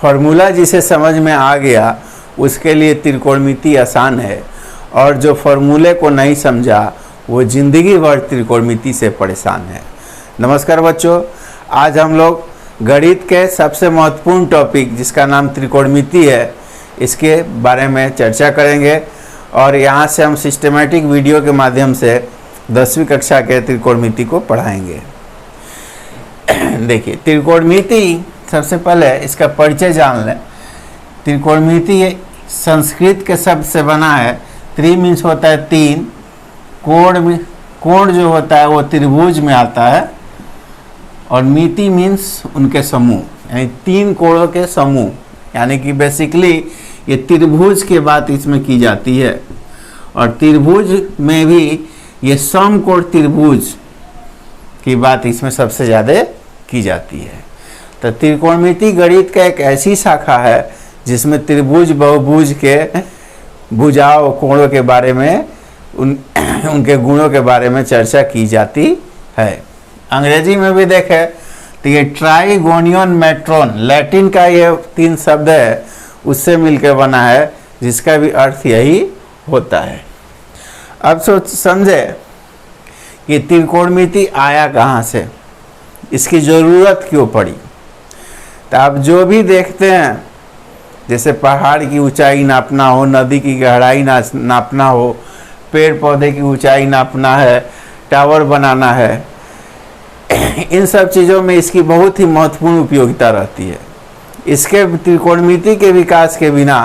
Formula जिसे समझ में आ गया उसके लिए त्रिकोणमिति आसान है, और जो फॉर्मूले को नहीं समझा वो जिंदगी भर त्रिकोणमिति से परेशान है। नमस्कार बच्चों, आज हम लोग गणित के सबसे महत्वपूर्ण टॉपिक जिसका नाम त्रिकोणमिति है इसके बारे में चर्चा करेंगे, और यहाँ से हम सिस्टमेटिक वीडियो के माध्यम से 10वीं कक्षा के त्रिकोणमिति को पढ़ाएंगे। देखिए, त्रिकोणमिति सबसे पहले इसका परिचय जान लें। त्रिकोणमिति संस्कृत के शब्द से बना है। त्रि मीन्स होता है तीन, कोण जो होता है वो त्रिभुज में आता है, और मिति मीन्स उनके समूह, यानी तीन कोणों के समूह, यानी कि बेसिकली ये त्रिभुज की बात इसमें की जाती है। और त्रिभुज में भी ये समकोण त्रिभुज की बात इसमें सबसे ज़्यादा की जाती है। तो त्रिकोणमिति गणित का एक ऐसी शाखा है जिसमें त्रिभुज बहुभुज के भुजाओं कोणों के बारे में उनके गुणों के बारे में चर्चा की जाती है। अंग्रेजी में भी देखें तो ये ट्राइगोनियन मेट्रोन, लैटिन का ये तीन शब्द है, उससे मिलकर बना है, जिसका भी अर्थ यही होता है। अब समझे कि त्रिकोणमिति आया कहाँ से, इसकी ज़रूरत क्यों पड़ी। तो आप जो भी देखते हैं, जैसे पहाड़ की ऊंचाई नापना हो, नदी की गहराई नापना हो, पेड़ पौधे की ऊंचाई नापना है, टावर बनाना है, इन सब चीज़ों में इसकी बहुत ही महत्वपूर्ण उपयोगिता रहती है। इसके त्रिकोणमिति के विकास के बिना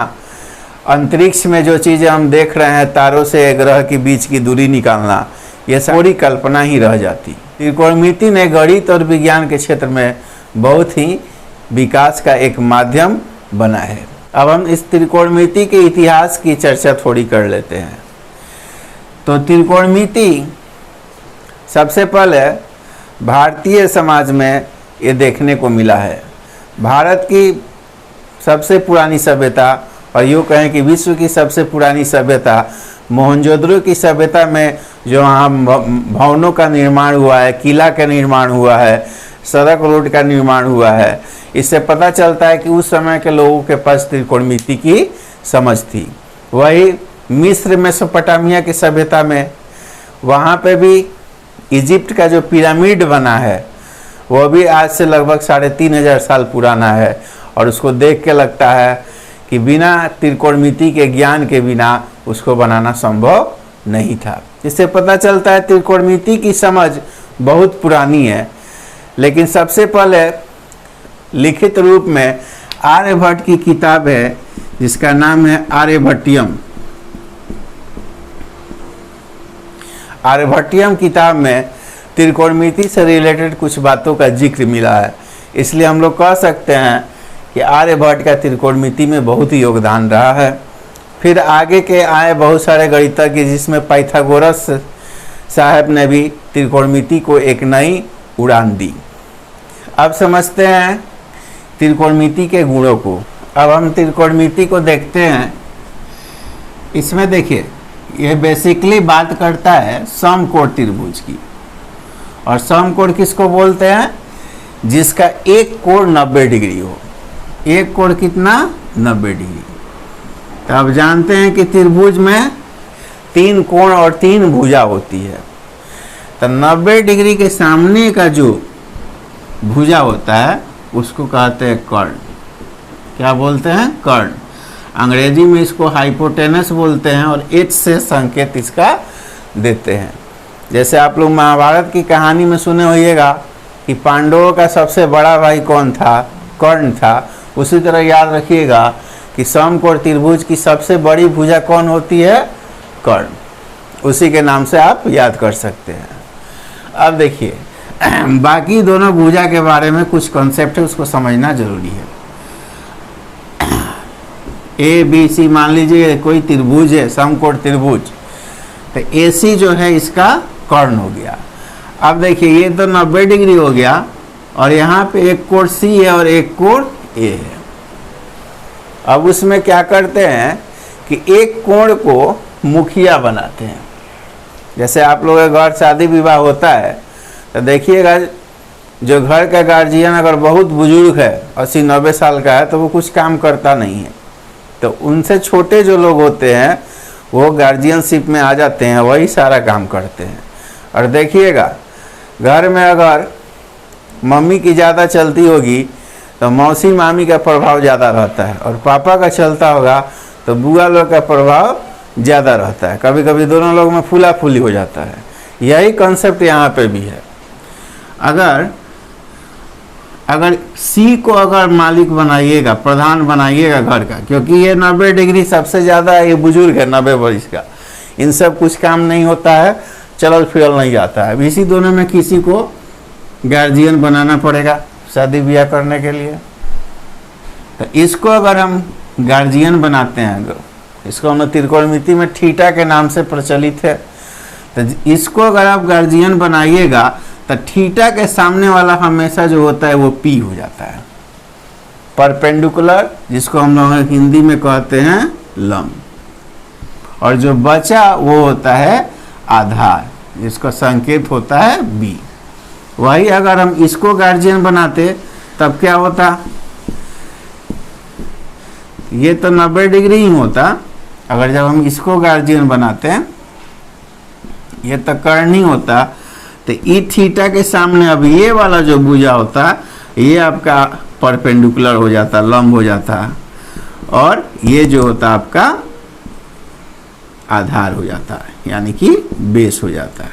अंतरिक्ष में जो चीज़ें हम देख रहे हैं, तारों से ग्रह के बीच की दूरी निकालना, ये पूरी कल्पना ही रह जाती। त्रिकोणमिति ने गणित और विज्ञान के क्षेत्र में बहुत ही विकास का एक माध्यम बना है। अब हम इस त्रिकोणमिति के इतिहास की चर्चा थोड़ी कर लेते हैं। तो त्रिकोणमिति सबसे पहले भारतीय समाज में ये देखने को मिला है। भारत की सबसे पुरानी सभ्यता, और यूँ कहें कि विश्व की सबसे पुरानी सभ्यता, मोहनजोदड़ो की सभ्यता में जो वहाँ भवनों का निर्माण हुआ है, किला का निर्माण हुआ है, सड़क रोड का निर्माण हुआ है, इससे पता चलता है कि उस समय के लोगों के पास त्रिकोणमिति की समझ थी। वही मिस्र मेसोपोटामिया की सभ्यता में, वहाँ पे भी इजिप्ट का जो पिरामिड बना है वो भी आज से लगभग 3500 साल पुराना है, और उसको देख के लगता है कि बिना त्रिकोणमिति के ज्ञान के बिना उसको बनाना संभव नहीं था। इससे पता चलता है त्रिकोणमिति की समझ बहुत पुरानी है। लेकिन सबसे पहले लिखित रूप में आर्यभट्ट की किताब है जिसका नाम है आर्यभट्टियम। आर्यभट्टियम किताब में त्रिकोणमिति से रिलेटेड कुछ बातों का जिक्र मिला है, इसलिए हम लोग कह सकते हैं कि आर्यभट्ट का त्रिकोणमिति में बहुत ही योगदान रहा है। फिर आगे के आए बहुत सारे गणितज्ञ, जिसमें पाइथागोरस साहब ने भी त्रिकोणमिति को एक नई उड़ान दी। अब समझते हैं त्रिकोणमिति के गुणों को। अब हम त्रिकोणमिति को देखते हैं। इसमें देखिए, यह बेसिकली बात करता है समकोण त्रिभुज की। और समकोण किसको बोलते हैं? जिसका एक कोण 90 डिग्री हो। एक कोण कितना? 90 डिग्री। तो आप जानते हैं कि त्रिभुज में 3 कोण और 3 भुजा होती है। तो 90 डिग्री के सामने का जो भुजा होता है उसको कहते हैं कर्ण। क्या बोलते हैं? कर्ण। अंग्रेजी में इसको हाइपोटेनस बोलते हैं, और एच से संकेत इसका देते हैं। जैसे आप लोग महाभारत की कहानी में सुने होइएगा कि पांडवों का सबसे बड़ा भाई कौन था? कर्ण था। उसी तरह याद रखिएगा कि समकोण त्रिभुज की सबसे बड़ी भुजा कौन होती है? कर्ण। उसी के नाम से आप याद कर सकते हैं। अब देखिए, बाकी दोनों भुजा के बारे में कुछ कॉन्सेप्ट है, उसको समझना जरूरी है। ए बी सी मान लीजिए कोई त्रिभुज है, समकोण त्रिभुज, तो ए सी जो है इसका कर्ण हो गया। अब देखिए, ये तो 90 डिग्री हो गया, और यहाँ पे एक कोण सी है और एक कोण ए है। अब उसमें क्या करते हैं कि एक कोण को मुखिया बनाते हैं। जैसे आप लोगों के घर शादी विवाह होता है तो देखिएगा जो घर का गार्जियन अगर बहुत बुजुर्ग है, 80-90 साल का है, तो वो कुछ काम करता नहीं है, तो उनसे छोटे जो लोग होते हैं वो गार्जियनशिप में आ जाते हैं, वही सारा काम करते हैं। और देखिएगा, घर में अगर मम्मी की ज़्यादा चलती होगी तो मौसी मामी का प्रभाव ज़्यादा रहता है, और पापा का चलता होगा तो बुआ लोग का प्रभाव ज़्यादा रहता है। कभी कभी दोनों लोग में फूला फूली हो जाता है। यही कॉन्सेप्ट यहाँ पे भी है। अगर सी को अगर मालिक बनाइएगा, प्रधान बनाइएगा घर का, क्योंकि ये 90 डिग्री सबसे ज़्यादा ये बुजुर्ग है, 90 वर्ष का, इन सब कुछ काम नहीं होता है, चलल फिरल नहीं जाता है। इसी दोनों में किसी को गार्जियन बनाना पड़ेगा शादी ब्याह करने के लिए। तो इसको अगर हम गार्जियन बनाते हैं, इसको हम त्रिकोणमिति में थीटा के नाम से प्रचलित है, तो इसको अगर आप गार्जियन बनाइएगा तो थीटा के सामने वाला हमेशा जो होता है वो पी हो जाता है, परपेंडिकुलर, जिसको हम लोग हिंदी में कहते हैं लंब, और जो बचा वो होता है आधार, जिसका संकेत होता है बी। वही अगर हम इसको गार्जियन बनाते तब क्या होता, ये तो 90 डिग्री ही होता। अगर जब हम इसको गार्जियन बनाते हैं, ये तो कर्ण ही होता, तो ई थीटा के सामने अब ये वाला जो भुजा होता, ये आपका परपेंडिकुलर हो जाता, लंब हो जाता, और ये जो होता आपका आधार हो जाता है, यानी कि बेस हो जाता है।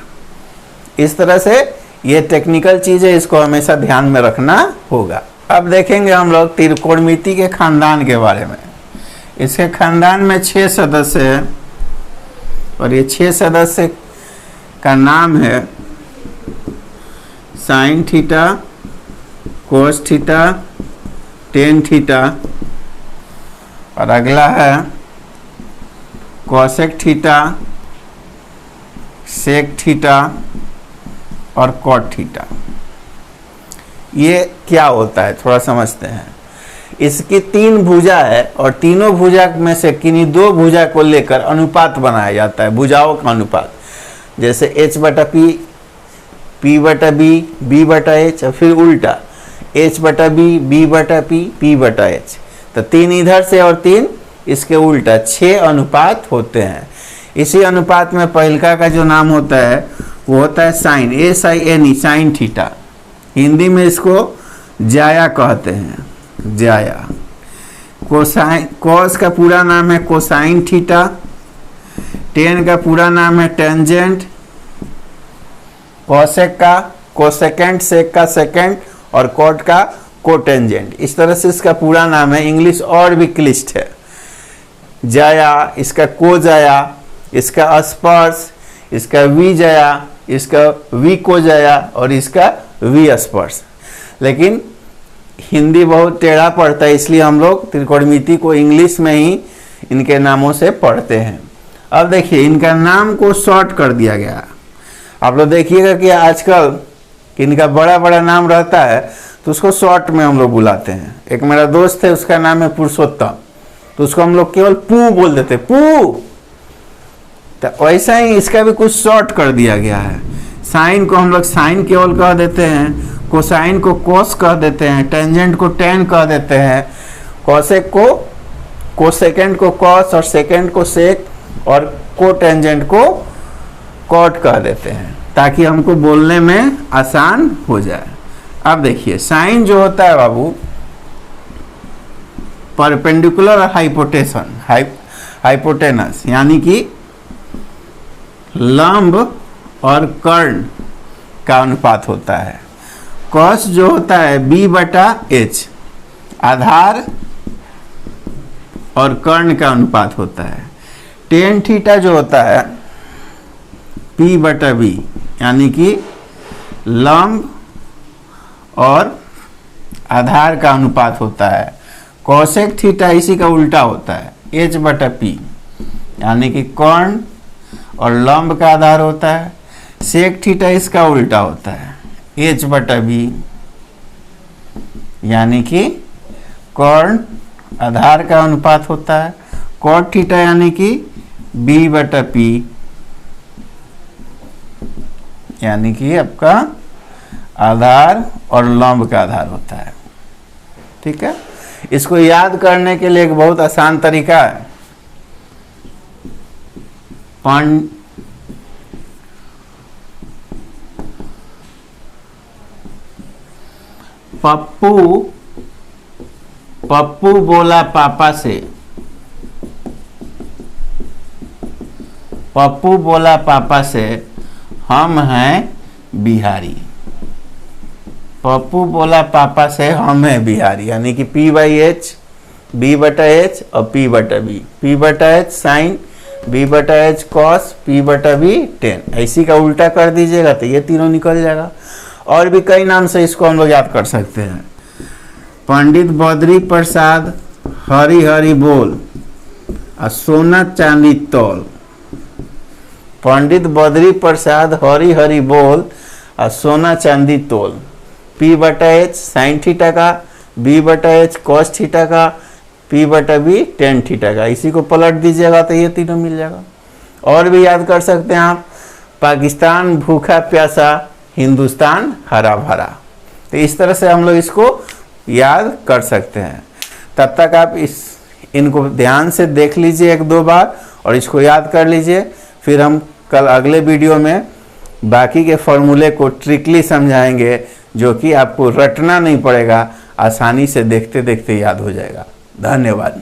इस तरह से ये टेक्निकल चीज़ है, इसको हमेशा ध्यान में रखना होगा। अब देखेंगे हम लोग त्रिकोणमिति के खानदान के बारे में। इसके खानदान में 6 सदस्य हैं, और ये 6 सदस्य का नाम है sine theta, cos theta, tan theta, और अगला है कोसेक थीटा, सेक थीटा और कॉट थीटा। ये क्या होता है थोड़ा समझते हैं। इसकी 3 भुजा है, और तीनों भुजा में से किन्हीं 2 भुजा को लेकर अनुपात बनाया जाता है, भुजाओं का अनुपात, जैसे H/P, P/B, B/H, और फिर उल्टा H/B, B/P, P/H। तो 3 इधर से और 3 इसके उल्टा, 6 अनुपात होते हैं। इसी अनुपात में पहिलका का जो नाम होता है वो होता है sine, SINE, sine theta. Hindi में इसको जाया कहते हैं, जाया। कोसाइन, कॉस का पूरा नाम है कोसाइन थीटा, टेन का पूरा नाम है टेंजेंट, कोसेक का कोसेकेंट, सेक का सेकेंड, और कॉट का कोटेंजेंट। इस तरह से इसका पूरा नाम है। इंग्लिश और भी क्लिष्ट है। जाया, इसका को जाया, इसका स्पर्श, इसका वी जाया, इसका वी को जाया, और इसका वी स्पर्श। लेकिन हिंदी बहुत टेढ़ा पड़ता है, इसलिए हम लोग त्रिकोणमिति को इंग्लिश में ही इनके नामों से पढ़ते हैं। अब देखिए, इनका नाम को शॉर्ट कर दिया गया। आप लोग देखिएगा कि आजकल इनका बड़ा बड़ा नाम रहता है तो उसको शॉर्ट में हम लोग बुलाते हैं। एक मेरा दोस्त है, उसका नाम है पुरुषोत्तम, तो उसको हम लोग केवल पू बोल देते, पू। तो वैसा ही इसका भी कुछ शॉर्ट कर दिया गया है। साइन को हम लोग साइन केवल कह देते हैं, कोसाइन को कोस कह देते हैं, टेंजेंट को टेन कह देते हैं, कोसेक को कोसेकेंड को कॉस, और सेकेंड को सेक, और कोटेंजेंट को कॉट कह देते हैं, ताकि हमको बोलने में आसान हो जाए। अब देखिए, साइन जो होता है बाबू, परपेंडिकुलर और हाइपोटेसन, हाइपोटेनस, यानी कि लंब और कर्ण का अनुपात होता है। कॉस जो होता है B/H, आधार और कर्ण का अनुपात होता है। टेन थीटा जो होता है P/B, यानी कि लंब और आधार का अनुपात होता है। कोसेक थीटा इसी का उल्टा होता है, H/P, यानी कि कर्ण और लंब का आधार होता है। सेक थीटा इसका उल्टा होता है, H/B, यानी कि कर्ण आधार का अनुपात होता है। कॉट थीटा यानी कि B/P, यानी कि आपका आधार और लंब का आधार होता है। ठीक है, इसको याद करने के लिए एक बहुत आसान तरीका है। पप्पू बोला पापा से, पप्पू बोला पापा से हम हैं बिहारी। पप्पू बोला पापा से हम हैं बिहारी, यानी कि P/H, B/H और P/B। P/H sign, B/H cos, P/B ten. ऐसी का उल्टा कर दीजिएगा तो ये तीनों निकल जाएगा। और भी कई नाम से इसको हम लोग याद कर सकते हैं। पंडित बद्री प्रसाद हरी हरी बोल और सोना चांदी तौल। पंडित बद्री प्रसाद हरी हरी बोल और सोना चांदी तोल। P/H साइन थीटा का, B/H कॉस थीटा का, P/B टेन थीटा का। इसी को पलट दीजिएगा तो ये तीनों मिल जाएगा। और भी याद कर सकते हैं आप, पाकिस्तान भूखा प्यासा, हिंदुस्तान हरा भरा। तो इस तरह से हम लोग इसको याद कर सकते हैं। तब तक आप इनको ध्यान से देख लीजिए एक दो बार और इसको याद कर लीजिए। फिर हम कल अगले वीडियो में बाकी के फॉर्मूले को ट्रिकली समझाएंगे, जो कि आपको रटना नहीं पड़ेगा, आसानी से देखते देखते याद हो जाएगा। धन्यवाद।